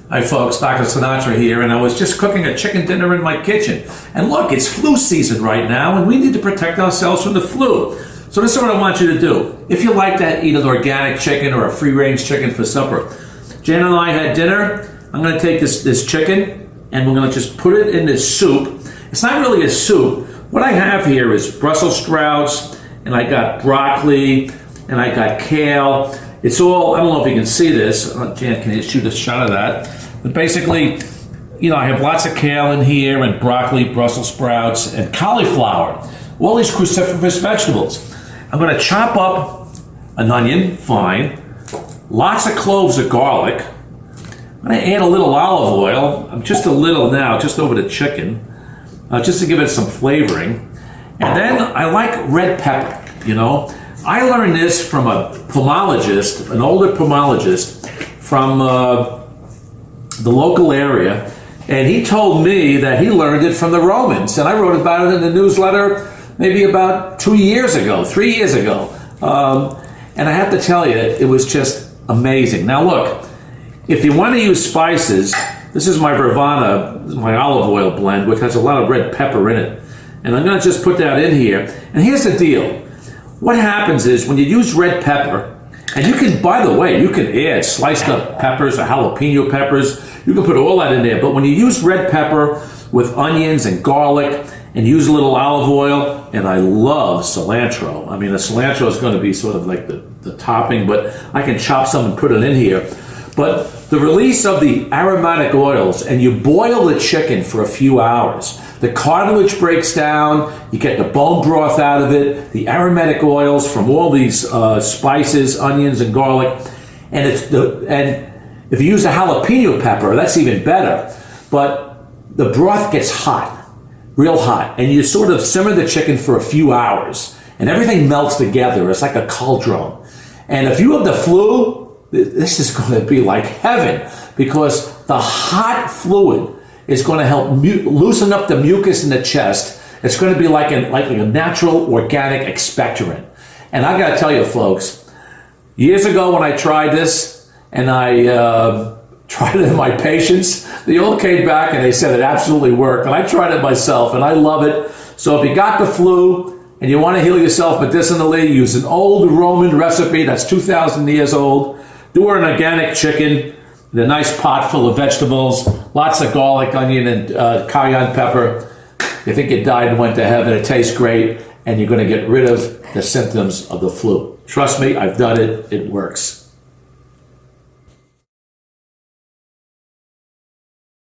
Hi folks, Dr. Sinatra here, and I was just cooking a chicken dinner in my kitchen. And look, it's flu season right now, and we need to protect ourselves from the flu. So this is what I want you to do. If you like to eat an organic chicken or a free-range chicken for supper, Jan and I had dinner. I'm going to take this chicken, and we're going to just put it in this soup. It's not really a soup. What I have here is Brussels sprouts, and I got broccoli, and I got kale. It's all, I don't know if you can see this. Jan, can you shoot a shot of that? But basically, you know, I have lots of kale in here and broccoli, Brussels sprouts, and cauliflower. All these cruciferous vegetables. I'm going to chop up an onion, fine. Lots of cloves of garlic. I'm going to add a little olive oil, just a little now, just over the chicken, just to give it some flavoring. And then I like red pepper, you know. I learned this from a pomologist, an older pomologist from the local area, and he told me that he learned it from the Romans, and I wrote about it in the newsletter maybe about 3 years ago. And I have to tell you, it was just amazing. Now look, if you want to use spices, this is my Vervana, my olive oil blend, which has a lot of red pepper in it. And I'm going to just put that in here. And here's the deal. What happens is when you use red pepper, and you can, by the way, you can add sliced up peppers or jalapeno peppers. You can put all that in there. But when you use red pepper with onions and garlic and use a little olive oil, and I love cilantro. I mean, the cilantro is going to be sort of like the topping, but I can chop some and put it in here. But the release of the aromatic oils, and you boil the chicken for a few hours. The cartilage breaks down, you get the bone broth out of it, the aromatic oils from all these spices, onions and garlic, and if you use a jalapeno pepper, that's even better. But the broth gets hot, real hot, and you sort of simmer the chicken for a few hours, and everything melts together. It's like a cauldron. And if you have the flu, this is going to be like heaven, because the hot fluid is going to help loosen up the mucus in the chest. It's going to be like a natural organic expectorant. And I got to tell you, folks, years ago when I tried this, and I tried it in my patients, they all came back and they said it absolutely worked. And I tried it myself, and I love it. So if you got the flu and you want to heal yourself medicinally, use an old Roman recipe that's 2,000 years old. Do an organic chicken in a nice pot full of vegetables, lots of garlic, onion, and cayenne pepper. You think you died and went to heaven. It tastes great, and you're going to get rid of the symptoms of the flu. Trust me, I've done it. It works.